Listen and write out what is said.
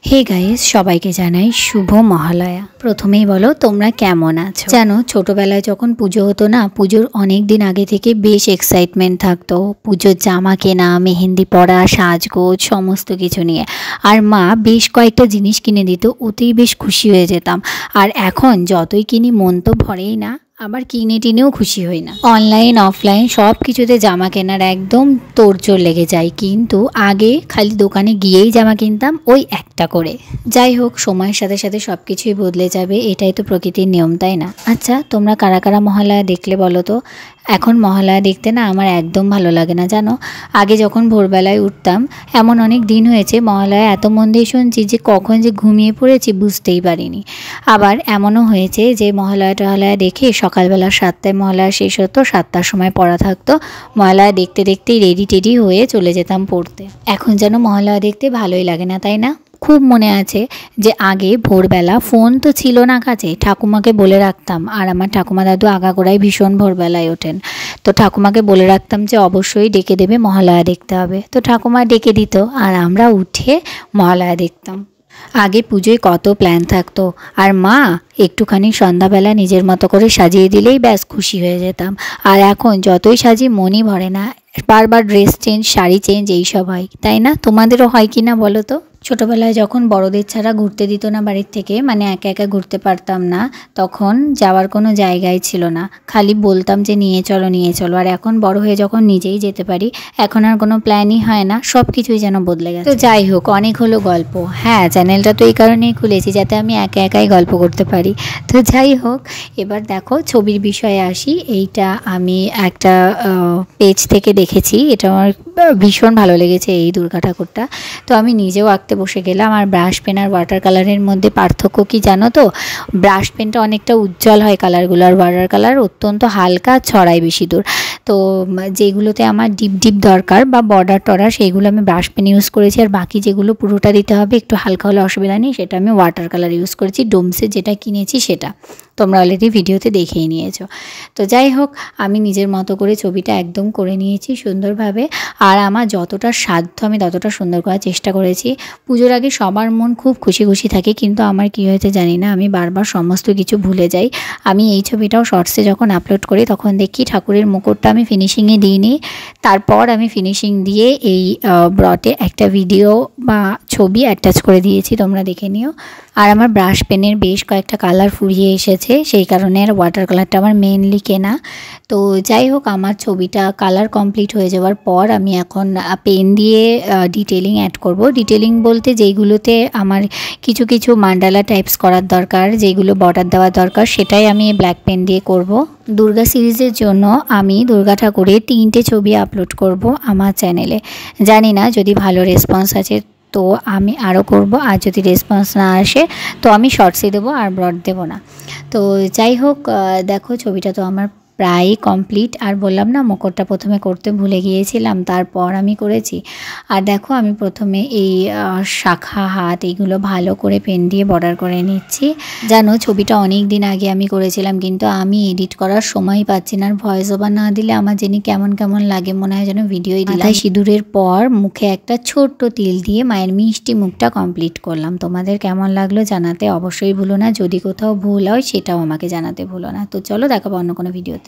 Hey guys, সবাইকে জানাই শুভ মহালয়া। প্রথমেই বলো তোমরা কেমন আছো। জানো, ছোটবেলায় যখন পুজো হতো না, পুজোর অনেক দিন আগে থেকে বেশ এক্সাইটমেন্ট থাকতো। পুজোর জামা কেনা, মেহেন্দি পরা, সাজগোজ সমস্ত কিছু নিয়ে। আর মা বেশ কয়েকটা জিনিস কিনে দিত, ওতেই বেশ খুশি হয়ে যেতাম। আর এখন যতই কিনি মন তো ভরেই না, আবার কিনে টিনেও খুশি হই না। অনলাইন অফলাইন সব কিছুতে জামা কেনার একদম তোড়জোড় লেগে যায়, কিন্তু আগে খালি দোকানে গিয়েই জামা কিনতাম, ওই একটা করে। যাই হোক, সময়ের সাথে সাথে সব কিছুই বদলে যাবে, এটাই তো প্রকৃতির নিয়ম, তাই না? আচ্ছা, তোমরা কারা কারা মহালয়া দেখলে বলো তো। এখন মহালয়া দেখতে না আমার একদম ভালো লাগে না, জানো। আগে যখন ভোরবেলায় উঠতাম, এমন অনেক দিন হয়েছে মহালয়া এত মন দিয়ে শুনছি যে কখন যে ঘুমিয়ে পড়েছি বুঝতেই পারিনি। আবার এমনও হয়েছে যে মহালয়া টহালয়া দেখে সকালবেলা 7টায় মহালয়া শেষ হতো, 7টার সময় পড়া থাকতো, মহালয়া দেখতে দেখতেই রেডি টেডি হয়ে চলে যেতাম পড়তে। এখন যেন মহালয়া দেখতে ভালোই লাগে না, তাই না? খুব মনে আছে যে আগে ভোরবেলা ফোন তো ছিল না কাছে, ঠাকুমাকে বলে রাখতাম। আর আমার ঠাকুমা দাদু আগাগোড়ায় ভীষণ ভোরবেলায় ওঠেন, তো ঠাকুমাকে বলে রাখতাম যে অবশ্যই ডেকে দেবে, মহালয়া দেখতে হবে। তো ঠাকুমা ডেকে দিত আর আমরা উঠে মহালয়া দেখতাম। আগে পুজোয় কত প্ল্যান থাকতো, আর মা একটুখানি সন্ধ্যাবেলা নিজের মতো করে সাজিয়ে দিলেই ব্যাস খুশি হয়ে যেতাম। আর এখন যতই সাজি মনই ভরে না, বারবার ড্রেস চেঞ্জ, শাড়ি চেঞ্জ এইসব হয়, তাই না? তোমাদেরও হয় কি না বলো তো? ছোটোবেলায় যখন বড়দের ছাড়া ঘুরতে দিত না বাড়ির থেকে, মানে একা একা ঘুরতে পারতাম না, তখন যাওয়ার কোনো জায়গায় ছিল না, খালি বলতাম যে নিয়ে চলো নিয়ে চলো। আর এখন বড় হয়ে যখন নিজেই যেতে পারি, এখন আর কোনো প্ল্যানই হয় না, সব কিছুই যেন বদলে গেছে। তো যাই হোক, অনেক হলো গল্প। হ্যাঁ, চ্যানেলটা তো এই কারণেই খুলেছি যাতে আমি একা একাই গল্প করতে পারি। তো যাই হোক, এবার দেখো ছবির বিষয়ে আসি। এইটা আমি একটা পেজ থেকে দেখেছি, এটা আমার ভীষণ ভালো লেগেছে এই দুর্গা ঠাকুরটা। তো আমি নিজেও আঁকতে বসে গেলাম। আর ব্রাশ পেন আর ওয়াটার কালারের মধ্যে পার্থক্য কি জানো তো? ব্রাশ পেনটা অনেকটা উজ্জ্বল হয় কালারগুলো, আর ওয়াটার কালার অত্যন্ত হালকা, ছড়ায় বেশি দূর। তো যেগুলোতে আমার ডিপ ডিপ দরকার বা বর্ডার টর্ডার, সেইগুলো আমি ব্রাশ পেন ইউজ করেছি। আর বাকি যেগুলো পুরোটা দিতে হবে, একটু হালকা হলে অসুবিধা নেই, সেটা আমি ওয়াটার কালার ইউজ করেছি। ডোমসের যেটা কিনেছি সেটা তোমরা অলরেডি ভিডিওতে দেখেই নিয়েছো। তো যাই হোক, আমি নিজের মতো করে ছবিটা একদম করে নিয়েছি সুন্দরভাবে। আর আমার যতটা সাধ্য আমি ততটা সুন্দর করার চেষ্টা করেছি। পুজোর আগে সবার মন খুব খুশি খুশি থাকে, কিন্তু আমার কি হয়েছে জানি না, আমি বারবার সমস্ত কিছু ভুলে যাই। আমি এই ছবিটাও শর্টসে যখন আপলোড করি তখন দেখি ঠাকুরের মুকুটটা আমি ফিনিশিংয়ে দিইনি। তারপর আমি ফিনিশিং দিয়ে এই ব্রটে একটা ভিডিও বা ছবি অ্যাটাচ করে দিয়েছি, তোমরা দেখে নিও। আর আমার ব্রাশ পেনের বেশ কয়েকটা কালার ফুরিয়ে এসেছে, সেই কারণে আর ওয়াটার কালারটা আমার মেনলি কেনা। তো যাই হোক, আমার ছবিটা কালার কমপ্লিট হয়ে যাওয়ার পর আমি এখন পেন দিয়ে ডিটেলিং অ্যাড করব। ডিটেলিং বলতে যেইগুলোতে আমার কিছু কিছু মান্ডালা টাইপস করার দরকার, যেইগুলো বর্ডার দেওয়ার দরকার, সেটাই আমি ব্ল্যাক পেন দিয়ে করব। দুর্গা সিরিজের জন্য আমি দুর্গা ঠাকুরের 3টে ছবি আপলোড করব আমার চ্যানেলে। জানি না যদি ভালো রেসপন্স আছে তো আমি আরও করব, আর যদি রেসপন্স না আসে তো আমি শর্টসে দেবো, আর ব্রড দেবো না। তো যাই হোক, দেখো ছবিটা তো আমার প্রায় কমপ্লিট। আর বললাম না, মুকুটটা প্রথমে করতে ভুলে গিয়েছিলাম, তারপর আমি করেছি। আর দেখো, আমি প্রথমে এই শাখা হাত এইগুলো ভালো করে পেন দিয়ে বর্ডার করে নিচ্ছি। জানো, ছবিটা অনেক দিন আগে আমি করেছিলাম, কিন্তু আমি এডিট করার সময় পাচ্ছি না। আর ভয়েস ওভার না দিলে আমার জানি কেমন কেমন লাগে, মনে হয় যেন ভিডিওই দিলাম। মাথায় সিঁদুরের পর মুখে একটা ছোট্ট তিল দিয়ে মায়ের মিষ্টি মুখটা কমপ্লিট করলাম। তোমাদের কেমন লাগলো জানাতে অবশ্যই ভুলো না, যদি কোথাও ভুল হয় সেটাও আমাকে জানাতে ভুলো না। তো চলো, দেখাবো অন্য কোনো ভিডিওতে।